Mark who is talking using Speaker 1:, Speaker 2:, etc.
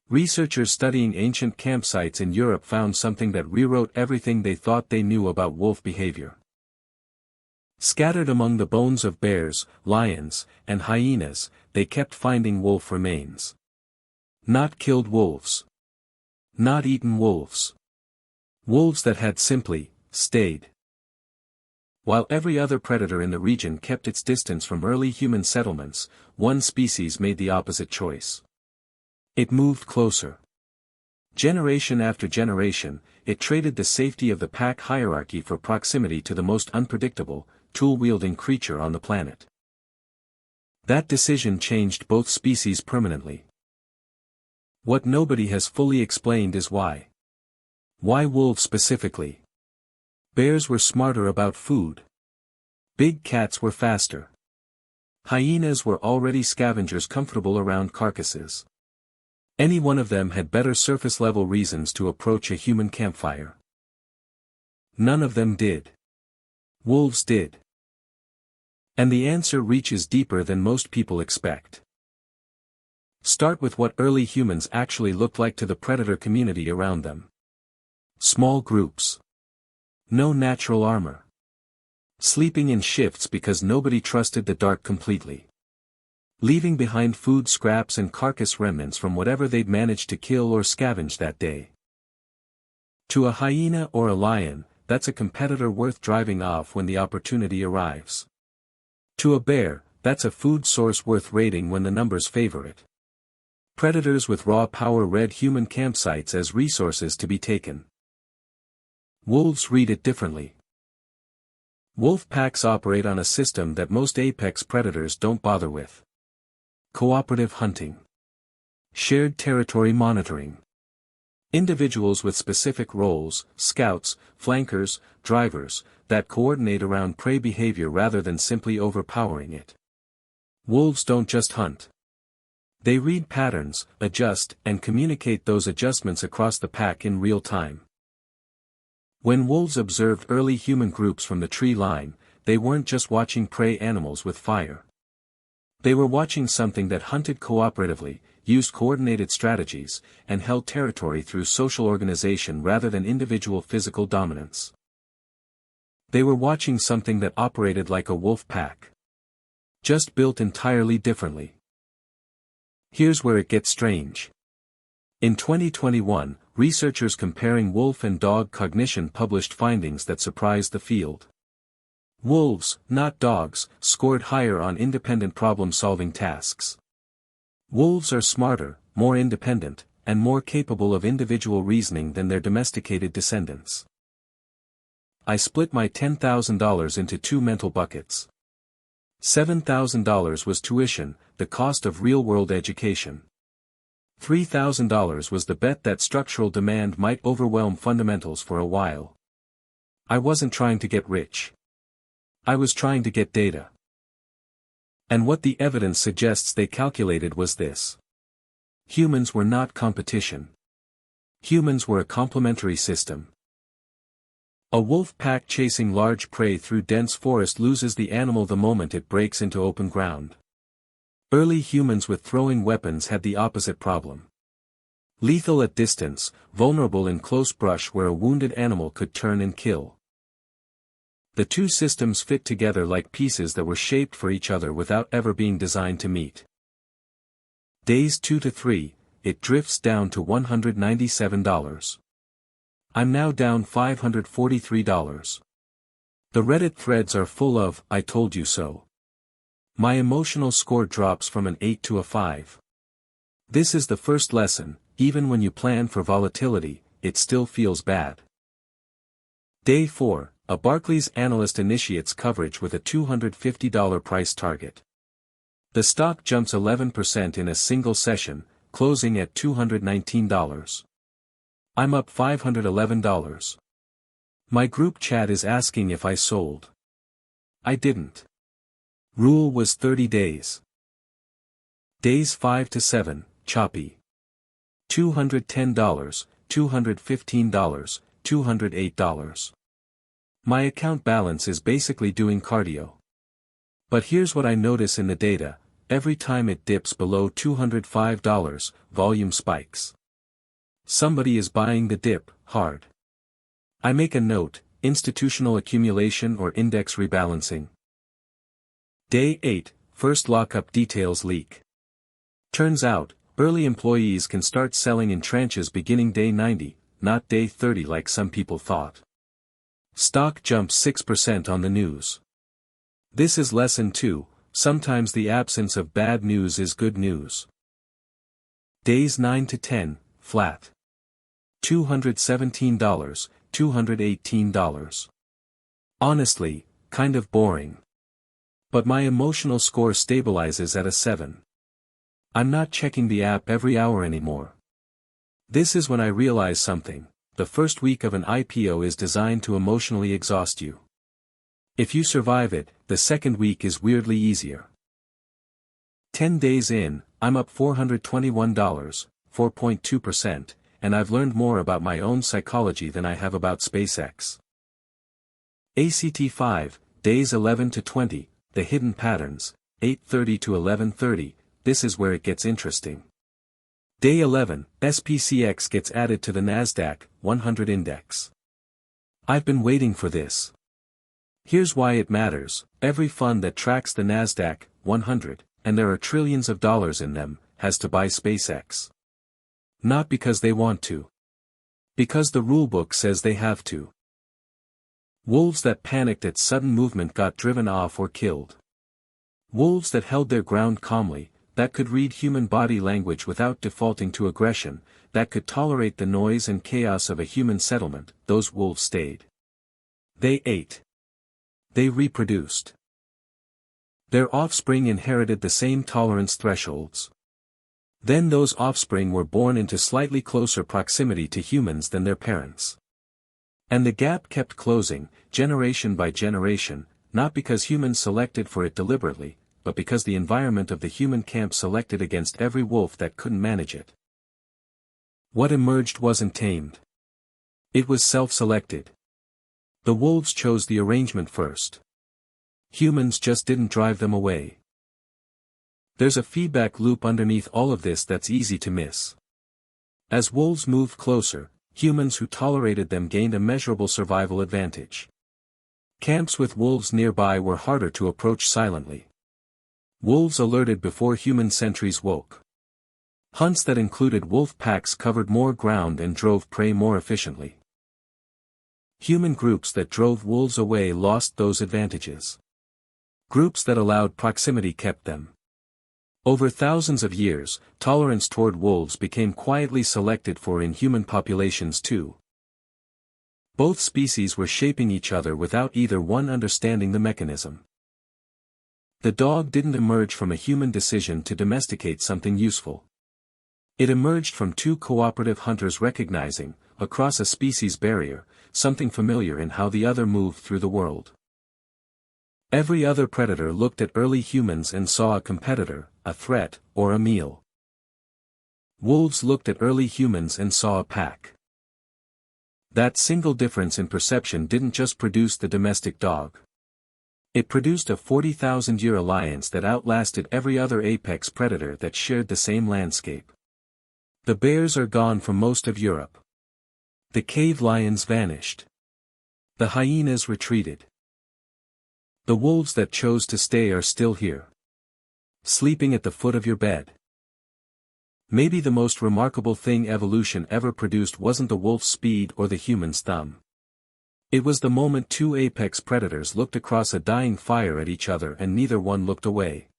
Speaker 1: Researchers studying ancient campsites in Europe found something that rewrote everything they thought they knew about wolf behavior. Scattered among the bones of bears, lions, and hyenas, they kept finding wolf remains. Not killed wolves. Not eaten wolves. Wolves that had simply stayed. While every other predator in the region kept its distance from early human settlements, one species made the opposite choice. It moved closer. Generation after generation, it traded the safety of the pack hierarchy for proximity to the most unpredictable, tool-wielding creature on the planet. That decision changed both species permanently. What nobody has fully explained is why. Why wolves specifically? Bears were smarter about food. Big cats were faster. Hyenas were already scavengers comfortable around carcasses. Any one of them had better surface-level reasons to approach a human campfire. None of them did. Wolves did. And the answer reaches deeper than most people expect. Start with what early humans actually looked like to the predator community around them. Small groups. No natural armor. Sleeping in shifts because nobody trusted the dark completely. Leaving behind food scraps and carcass remnants from whatever they'd managed to kill or scavenge that day. To a hyena or a lion, that's a competitor worth driving off when the opportunity arrives. To a bear, that's a food source worth raiding when the numbers favor it. Predators with raw power read human campsites as resources to be taken. Wolves read it differently. Wolf packs operate on a system that most apex predators don't bother with. Cooperative hunting. Shared territory monitoring. Individuals with specific roles, scouts, flankers, drivers, that coordinate around prey behavior rather than simply overpowering it. Wolves don't just hunt. They read patterns, adjust, and communicate those adjustments across the pack in real time. When wolves observed early human groups from the tree line, they weren't just watching prey animals with fire. They were watching something that hunted cooperatively, used coordinated strategies, and held territory through social organization rather than individual physical dominance. They were watching something that operated like a wolf pack. Just built entirely differently. Here's where it gets strange. In 2021, researchers comparing wolf and dog cognition published findings that surprised the field. Wolves, not dogs, scored higher on independent problem-solving tasks. Wolves are smarter, more independent, and more capable of individual reasoning than their domesticated descendants. I split my $10,000 into two mental buckets. $7,000 was tuition, the cost of real-world education. $3,000 was the bet that structural demand might overwhelm fundamentals for a while. I wasn't trying to get rich. I was trying to get data. And what the evidence suggests they calculated was this. Humans were not competition. Humans were a complementary system. A wolf pack chasing large prey through dense forest loses the animal the moment it breaks into open ground. Early humans with throwing weapons had the opposite problem. Lethal at distance, vulnerable in close brush where a wounded animal could turn and kill. The two systems fit together like pieces that were shaped for each other without ever being designed to meet. Days 2 to 3, it drifts down to $197. I'm now down $543. The Reddit threads are full of, "I told you so." My emotional score drops from an 8 to a 5. This is the first lesson, even when you plan for volatility, it still feels bad. Day 4, a Barclays analyst initiates coverage with a $250 price target. The stock jumps 11% in a single session, closing at $219. I'm up $511. My group chat is asking if I sold. I didn't. Rule was 30 days. Days 5 to 7, choppy. $210, $215, $208. My account balance is basically doing cardio. But here's what I notice in the data, every time it dips below $205, volume spikes. Somebody is buying the dip, hard. I make a note, institutional accumulation or index rebalancing. Day 8, first lockup details leak. Turns out, early employees can start selling in tranches beginning day 90, not day 30 like some people thought. Stock jumps 6% on the news. This is lesson 2, sometimes the absence of bad news is good news. Days 9 to 10, flat. $217, $218. Honestly, kind of boring. But my emotional score stabilizes at a 7. I'm not checking the app every hour anymore. This is when I realize something: the first week of an IPO is designed to emotionally exhaust you. If you survive it, the second week is weirdly easier. 10 days in, I'm up $421, 4.2%, and I've learned more about my own psychology than I have about SpaceX. ACT 5, days 11 to 20, the hidden patterns, 8:30 to 11:30, this is where it gets interesting. Day 11, SPCX gets added to the NASDAQ 100 index. I've been waiting for this. Here's why it matters: every fund that tracks the NASDAQ 100, and there are trillions of dollars in them, has to buy SpaceX. Not because they want to. Because the rulebook says they have to. Wolves that panicked at sudden movement got driven off or killed. Wolves that held their ground calmly, that could read human body language without defaulting to aggression, that could tolerate the noise and chaos of a human settlement, those wolves stayed. They ate. They reproduced. Their offspring inherited the same tolerance thresholds. Then those offspring were born into slightly closer proximity to humans than their parents. And the gap kept closing, generation by generation, not because humans selected for it deliberately, but because the environment of the human camp selected against every wolf that couldn't manage it. What emerged wasn't tamed. It was self-selected. The wolves chose the arrangement first. Humans just didn't drive them away. There's a feedback loop underneath all of this that's easy to miss. As wolves moved closer, humans who tolerated them gained a measurable survival advantage. Camps with wolves nearby were harder to approach silently. Wolves alerted before human sentries woke. Hunts that included wolf packs covered more ground and drove prey more efficiently. Human groups that drove wolves away lost those advantages. Groups that allowed proximity kept them. Over thousands of years, tolerance toward wolves became quietly selected for in human populations too. Both species were shaping each other without either one understanding the mechanism. The dog didn't emerge from a human decision to domesticate something useful. It emerged from two cooperative hunters recognizing, across a species barrier, something familiar in how the other moved through the world. Every other predator looked at early humans and saw a competitor, a threat, or a meal. Wolves looked at early humans and saw a pack. That single difference in perception didn't just produce the domestic dog. It produced a 40,000-year alliance that outlasted every other apex predator that shared the same landscape. The bears are gone from most of Europe. The cave lions vanished. The hyenas retreated. The wolves that chose to stay are still here. Sleeping at the foot of your bed. Maybe the most remarkable thing evolution ever produced wasn't the wolf's speed or the human's thumb. It was the moment two apex predators looked across a dying fire at each other and neither one looked away.